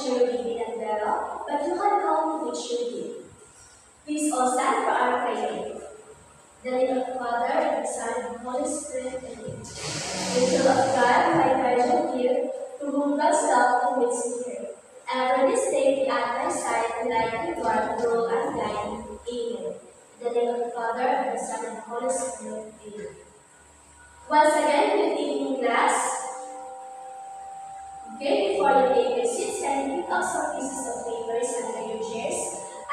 which you read and bearer, but you can count which you read. Please all stand for our praying. The name of the Father, and the Son, and the Holy Spirit, amen. Angel of God, my guardian here, to whom God's love awaits me here. And for this day be at thy side, and light and guard, rule and guide. Amen. In the name of the Father, and the Son, and the Holy Spirit, amen. Once again, good evening, class. Okay, before you take your seats, can you pick up some pieces of papers under your chairs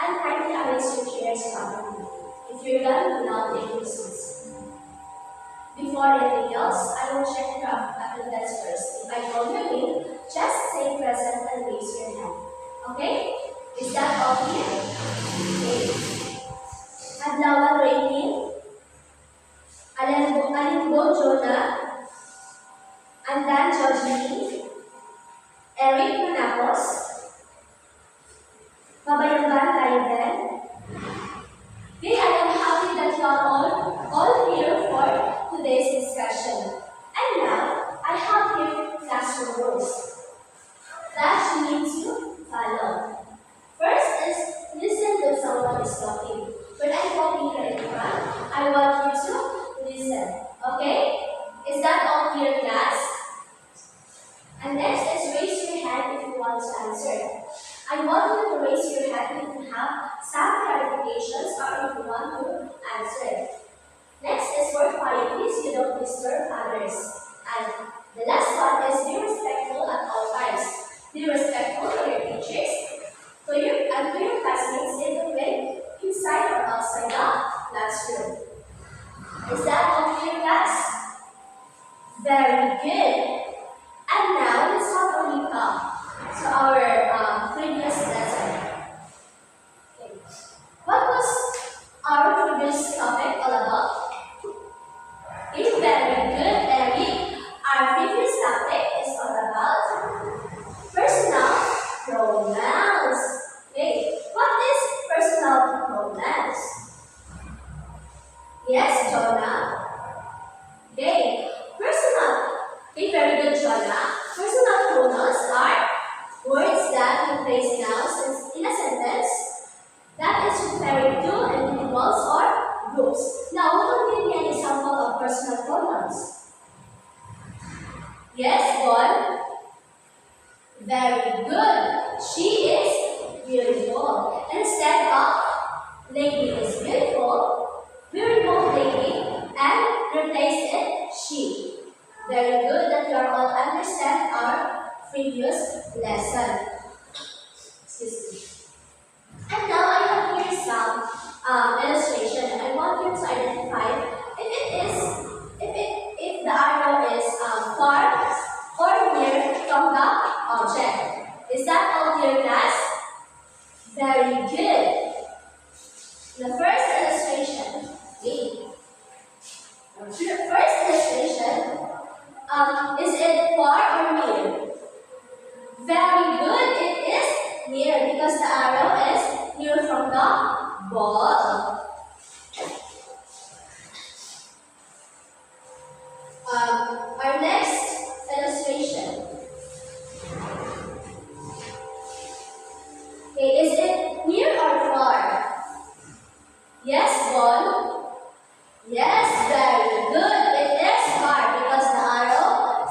and kindly arrange your chairs properly. If you're done, you now take your seats. Before anything else, I will check your attendance first. If I call your name, just say present and raise your hand. Okay? Is that all clear? Okay. Adlawan Rainy, Alimbo Jonah, Andan Georgie, Eric Manapos, Mabayangban Tayaben. Okay, I am happy that you are all here for today's discussion. And now, I have here classroom rules that you need to follow. First is, listen when someone is talking. When I'm talking here in front, I want you to listen. Okay? Is that all clear, class? And next is raise your hand if you want to answer. I want you to raise your hand if you have some clarifications or if you want to answer. Next is for quiet, please you don't disturb others. And the last one is be respectful at all times. Be respectful to your teachers, to your classmates, even when inside or outside the classroom. Is that all clear, class? Very good. And now let's have a recap to our previous lesson. Okay. What was our previous topic all about? Okay, very good, Eric. Our previous topic is all about personal pronouns. Okay, what is personal pronouns? Yes, Jonah. Okay, okay, very good, Jonah. Personal pronouns are words that replace nouns in a sentence that is referring to individuals or groups. Now, who can give me an example of personal pronouns? Yes, Paul. Very good. She is beautiful. Instead of lady is beautiful, we remove lady and replace it she. Very good that you are all understand our previous lesson. Excuse me. And now I have here some illustration. I want you to identify if the arrow is far or near from the object. Is that all clear, class? Very good. The first illustration. Okay. The first illustration. Is it far or near? Very good. It is near because the arrow is near from the ball. Our next illustration. Okay, is it near or far? Yes, ball. Yes, very good. It is far because the arrow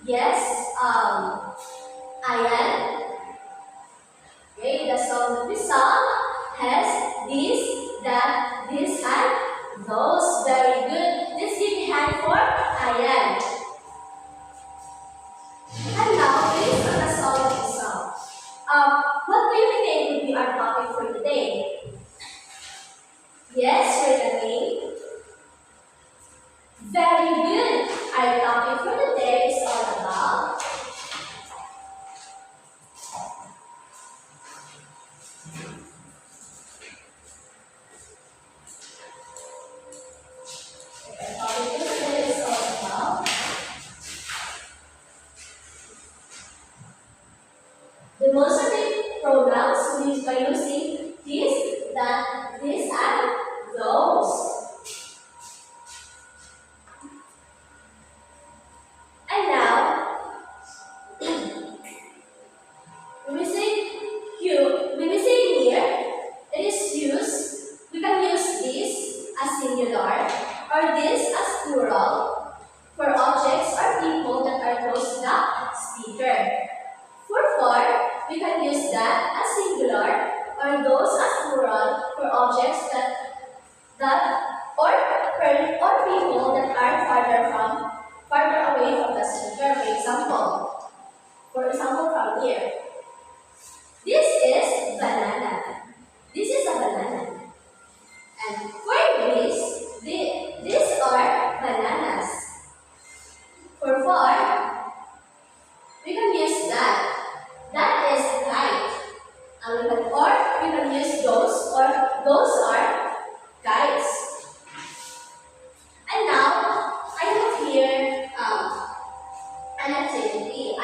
Yes, I am. Okay, the song that we sung has this, that, this, and those. Very good. Let's give me hand for I am. And now, based on the song that we sung, what do you think would be our topic for today? Yes, Renee. Very good. Our topic for today is all about our topic for today is all about demonstrative pronouns used by using this, that, this, and those. And now, when we say here, it is used, we can use this as singular or this as plural for objects or people that are close to the speaker. For, we can use that as singular or those as plural for objects or people that are farther away from the speaker. For example, from here. This is banana. This is a banana. And for these are bananas. For we can use that. That is kite. And we can use those, or those are kites. And now I have here an activity, I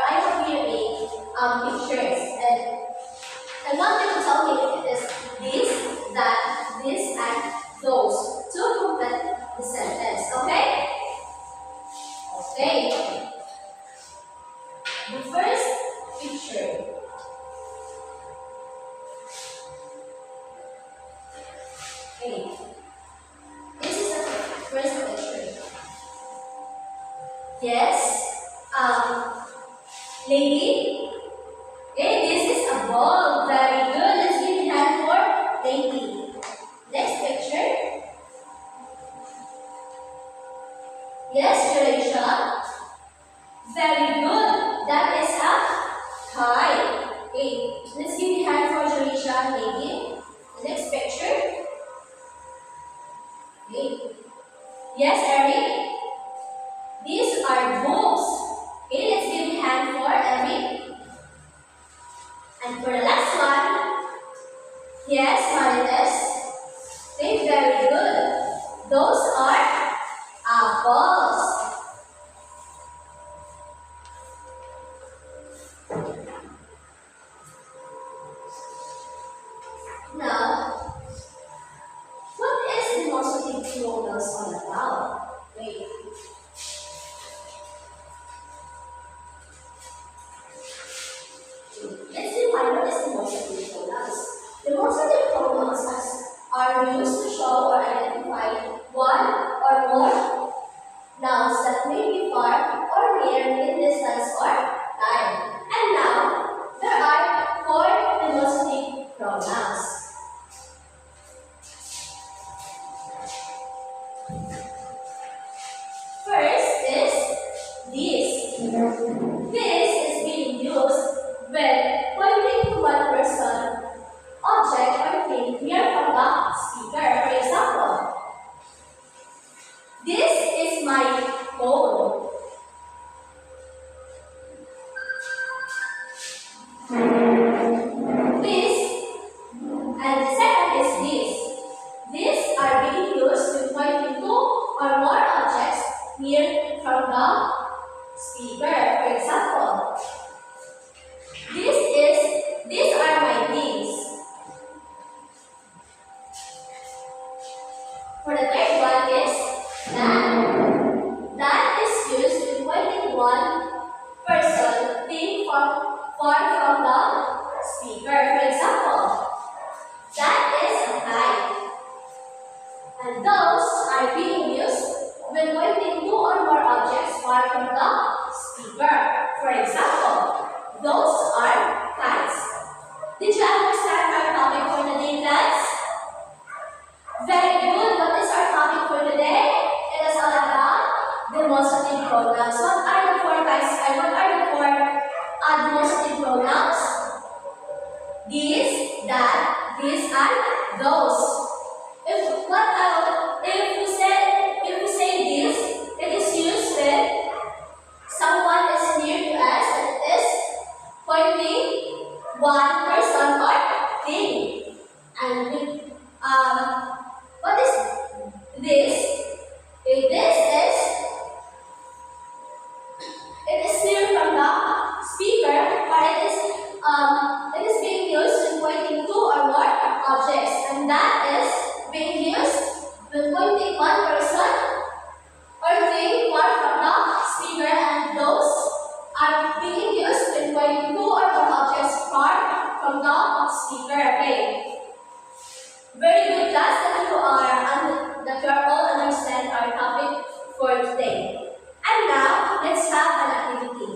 have here a pictures, and I want you to tell me if it is this, that, this, and those to complete the sentence. Okay? Okay. The first picture. Okay. This is the first picture. Yes. Lady. Okay, this is a ball. Very good. Let's give it hand for lady. Next picture. Yes, Jerisha. Very good. That is a kite. Okay, let's give it hand for Jerisha, lady. Next picture. Okay. Yes, Eric. These are books. Okay, let's give it hand for Eric. And for the last one, yes, Marites. Okay, very good. Those are apples. Now, what is the demonstrative pronouns all about? Wait. Let's define what is demonstrative pronouns. Demonstrative pronouns are used to show or identify one or more nouns that may be far or near in distance or time. And now, there are 4 demonstrative pronouns. First is this. This is being used when pointing to one person, object, or thing near from the speaker. For example, this is my phone. This, and the second is this. These are being used when pointing to or more objects near from the speaker. For example, these are my things. For the third one is that. That is used when pointing one person thing far from the speaker. For example, that is a kite. And those are being used when pointing two or more objects far from the speaker. speaker. For example, those are cats. Did you understand our topic for the day, class? Very good. What is our topic for today? It is all about demonstrative pronouns. What are the four guys? What are the four demonstrative pronouns? These, that, this, and those. If we say this, it is used when someone is near to us and it is pointing one person or thing. And what is this? If this is, it is near from the speaker, or it is being used when pointing two or more objects, and that is being used when pointing one person or thing far from the speaker, and those are being used when pointing two or more objects far from the speaker. Okay. Very good, class, that you are all understand our topic for today. And now let's have an activity.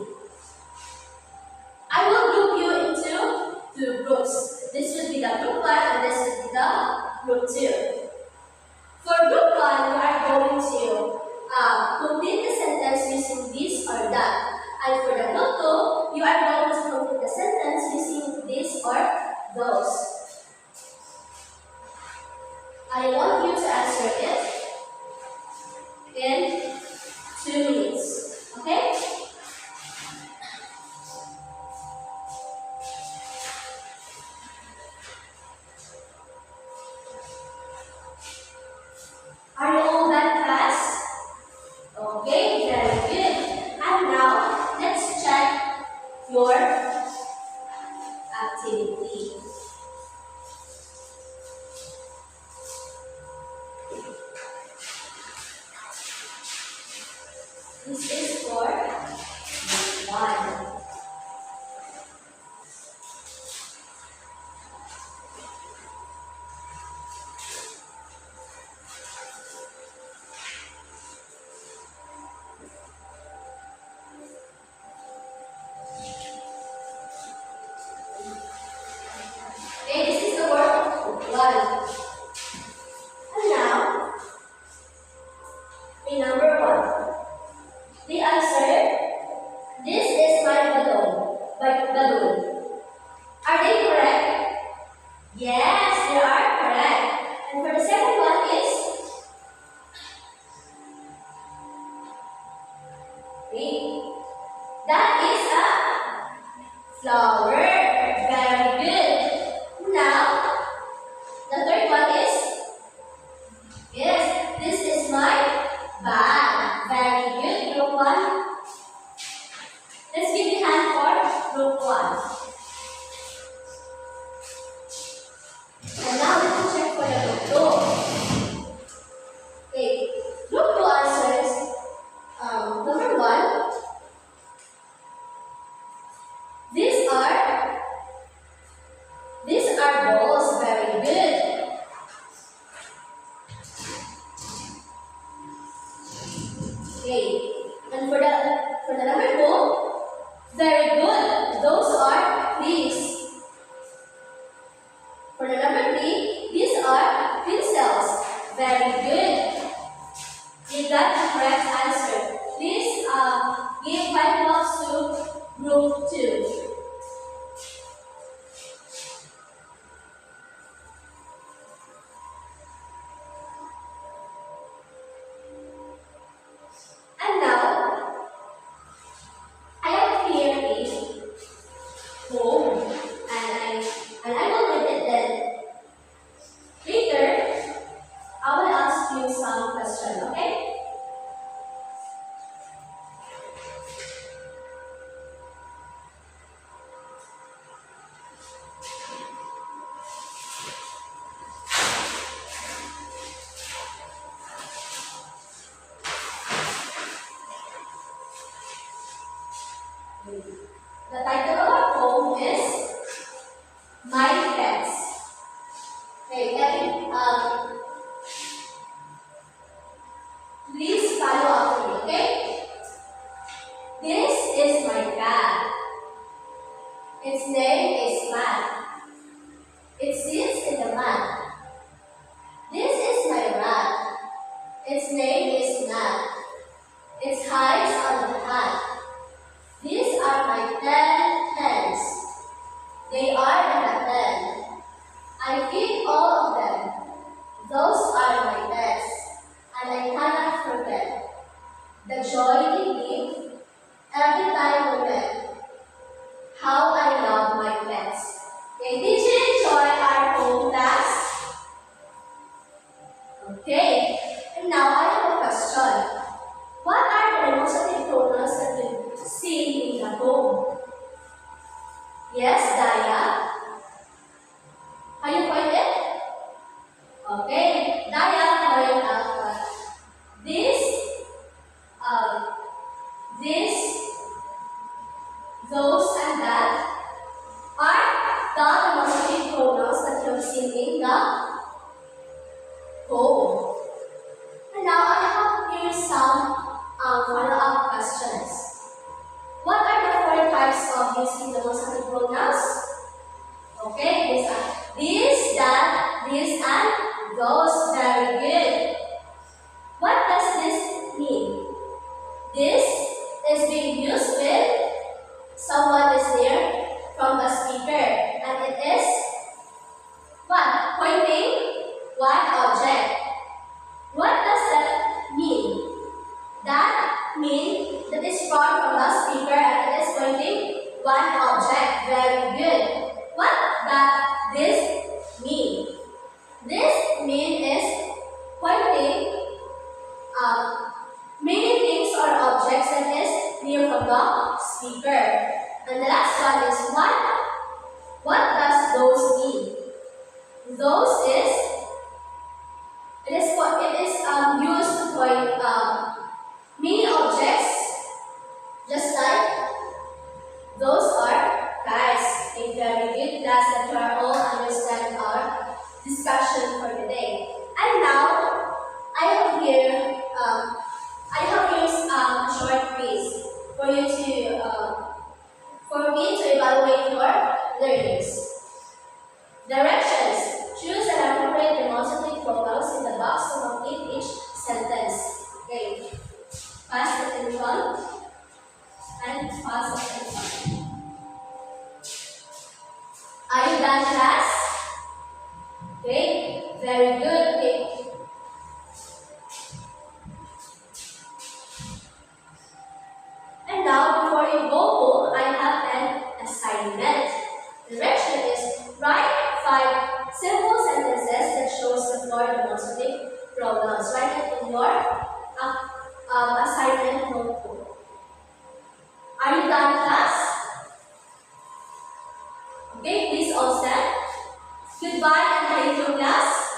I will group you into two groups. This will be the group 1 and this will be the group 2. For group 1, you are going to complete the sentence using this or that. And for the group 2, you are going to complete the sentence using this or those. I want you to answer it in 2 minutes. Okay? Are you all done, class? Okay, very good. And now, let's check your activity. This is for 1. Okay, this is the word 1. And now, in number 1. The answer, this is my balloon. Are they correct? Yes, they are correct. And for the second one is, that is a flower. Very good. Now, the third one is, yes, this is my bag. Very good, group 1. Let's give the hand for group 1. And now let's check for the group 2. Okay, group 2 answers, number 1. These are balls. Very good. Okay, and for the number 2, very good. Those are fleas. For the number 3, these are pencils. Very good. You got the correct answer. Please give 5 marks to group 2. And now, I have here a home, and I will read it then. Later, I will ask you some questions, okay? The title of our poem is My Pets. Okay, please follow after me, okay? This is my cat. Its name is Matt. It sits in the mat. This is my rat. Its name is Nat. It hides on the hat. These are my 10 hens. They are in a pen. I feed all of them. Those are my pets, and I cannot forget the joy they give every time we met. How I love my pets. Okay, did you enjoy our home class? Okay, and now I have a question. What are the demonstrative pronouns that you see in the home? Yes, Daya? Can you point it? Okay, Daya point out that this, those, and that are the demonstrative pronouns that you have seen in the home. And now I have here some follow-up questions. What are the 4 types of using demonstrative pronouns? Okay, these are this, that, this, and those. Very good. What does this mean? This is being used with someone is near from the speaker, and it is what? Pointing one object. What does that mean? That means that is far from the speaker and it is pointing one object. Very good. What does this mean? This mean is pointing many things or objects that is near from the speaker. And the last one is what? What does those mean? Those is it is used to point many objects, just like those are guys. A very good class that you are all understand our discussion for today. And now I have here a short quiz for you to for me to evaluate your learnings. Directions. Choose an appropriate demonstrative pronouns in the box to complete each sentence. Okay. Past attention and past attention. Are you done, class? Okay. Very good. Okay. And now, before you go home, I have an assignment. Direction is write 5 simple sentences that shows the 4 demonstrative pronouns. Write it in your assignment notebook. Are you done, class? Okay, please all stand. Goodbye and thank you, class.